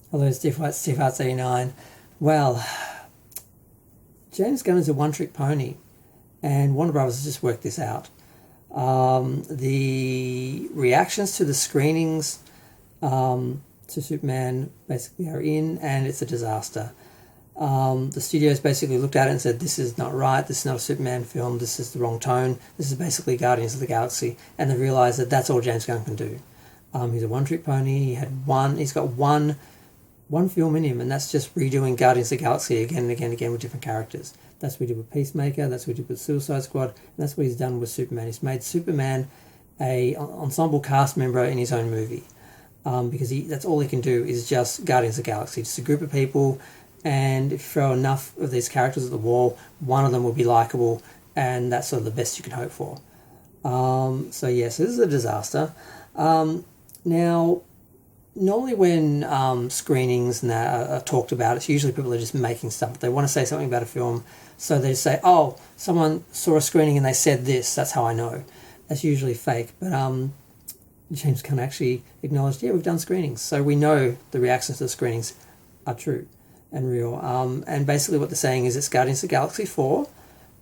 Hello, Steve White, Steve Hearts 89. Well, James Gunn is a one-trick pony, and Warner Brothers has just worked this out. The reactions to the screenings to Superman basically are in, and it's a disaster. The studios basically looked at it and said, this is not right, this is not a Superman film, this is the wrong tone, this is basically Guardians of the Galaxy, and they realised that that's all James Gunn can do. He's a one-trick pony, he's got one film in him, and that's just redoing Guardians of the Galaxy again and again and again with different characters. That's what he did with Peacemaker, that's what he did with Suicide Squad, and that's what he's done with Superman. He's made Superman a ensemble cast member in his own movie, because that's all he can do is just Guardians of the Galaxy, just a group of people, and if you throw enough of these characters at the wall, one of them will be likable, and that's sort of the best you can hope for. So this is a disaster. Now, normally when screenings and that are talked about, it's usually people are just making stuff. They want to say something about a film, so they just say, oh, someone saw a screening and they said this, that's how I know. That's usually fake, but James Gunn actually acknowledged, yeah, we've done screenings, so we know the reactions to the screenings are true and real. And basically what they're saying is it's Guardians of the Galaxy 4,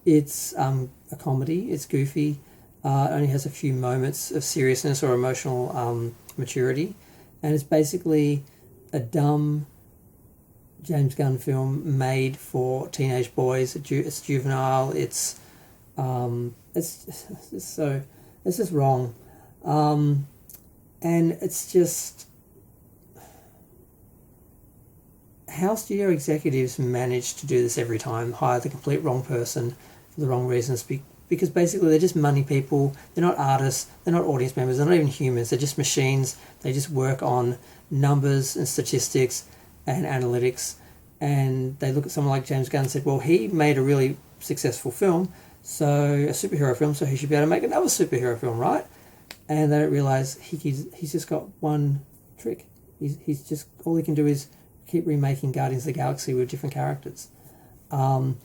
it's a comedy, it's goofy, it only has a few moments of seriousness or emotional maturity, and it's basically a dumb James Gunn film made for teenage boys. It's juvenile. It's just wrong, and it's just how studio executives manage to do this every time. Hire the complete wrong person for the wrong reasons. Because basically they're just money people, they're not artists, they're not audience members, they're not even humans, they're just machines. They just work on numbers and statistics and analytics, and they look at someone like James Gunn and said, well, he made a really successful film, so a superhero film, so he should be able to make another superhero film, right? And they don't realise he's just got one trick. He's just, all he can do is keep remaking Guardians of the Galaxy with different characters. And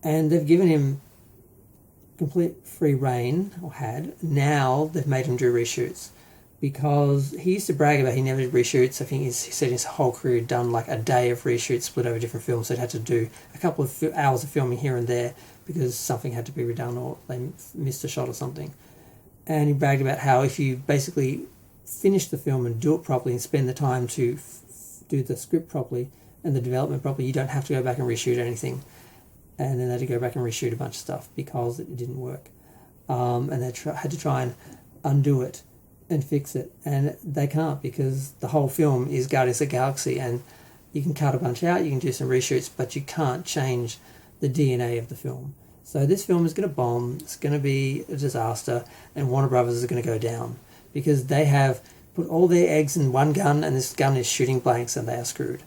they've given him complete free reign, or had. Now they've made him do reshoots, because he used to brag about he never did reshoots. I think he said his whole career he'd done like a day of reshoots split over different films, so he'd had to do a couple of hours of filming here and there because something had to be redone or they missed a shot or something. And he bragged about how if you basically finish the film and do it properly and spend the time to do the script properly and the development properly, you don't have to go back and reshoot anything. And then they had to go back and reshoot a bunch of stuff because it didn't work. And they had to try and undo it and fix it. And they can't, because the whole film is Guardians of the Galaxy, and you can cut a bunch out, you can do some reshoots, but you can't change the DNA of the film. So this film is going to bomb, it's going to be a disaster, and Warner Brothers is going to go down because they have put all their eggs in one gun, and this gun is shooting blanks, and they are screwed.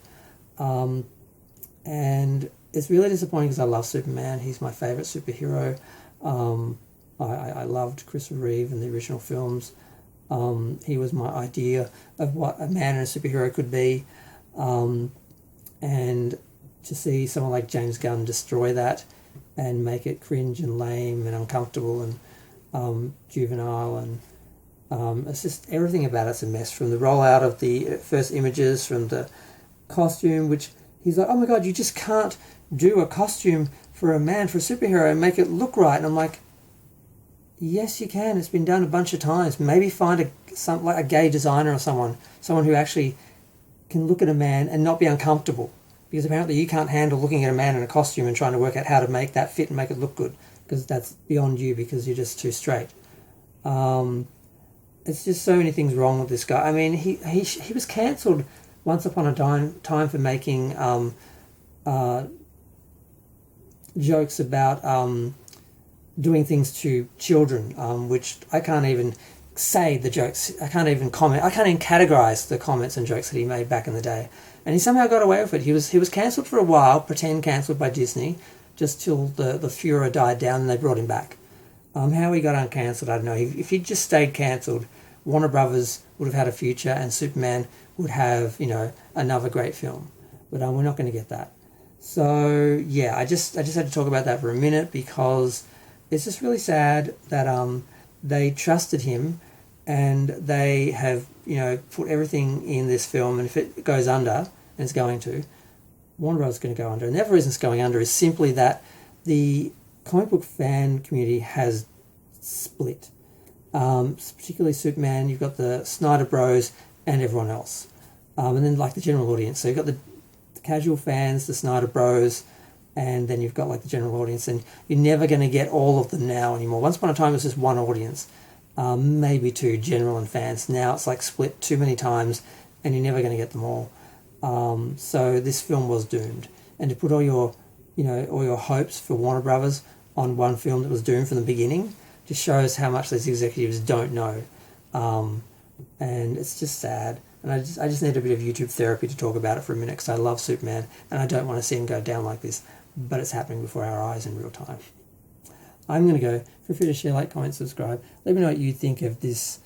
And it's really disappointing because I love Superman. He's my favourite superhero. I loved Christopher Reeve in the original films. He was my idea of what a man and a superhero could be. And to see someone like James Gunn destroy that and make it cringe and lame and uncomfortable and juvenile, and it's just everything about it's a mess, from the rollout of the first images, from the costume, which he's like, oh my God, you just can't do a costume for a man, for a superhero, and make it look right. And I'm like, yes, you can. It's been done a bunch of times. Maybe find a gay designer or someone who actually can look at a man and not be uncomfortable. Because apparently you can't handle looking at a man in a costume and trying to work out how to make that fit and make it look good, because that's beyond you, because you're just too straight. It's just so many things wrong with this guy. I mean, he was cancelled once upon a time for making jokes about doing things to children, which I can't even say the jokes. I can't even comment. I can't even categorize the comments and jokes that he made back in the day. And he somehow got away with it. He was cancelled for a while, pretend cancelled by Disney, just till the furor died down and they brought him back. How he got uncancelled, I don't know. If he'd just stayed cancelled, Warner Brothers would have had a future, and Superman would have, another great film. But we're not going to get that. So yeah, I just had to talk about that for a minute, because it's just really sad that they trusted him and they have, put everything in this film, and if it goes under, and it's going to, Warner Bros. Is going to go under. And the other reason it's going under is simply that the comic book fan community has split. Particularly Superman, you've got the Snyder Bros and everyone else. And then like the general audience. So you've got the casual fans, the Snyder Bros, and then you've got like the general audience, and you're never going to get all of them now anymore. Once upon a time it was just one audience, maybe two, general and fans. Now it's like split too many times, and you're never going to get them all. So this film was doomed, and to put all your hopes for Warner Brothers on one film that was doomed from the beginning just shows how much these executives don't know, and it's just sad. And I just need a bit of YouTube therapy to talk about it for a minute, because I love Superman and I don't want to see him go down like this, but it's happening before our eyes in real time. I'm going to go. Feel free to share, like, comment, subscribe. Let me know what you think of this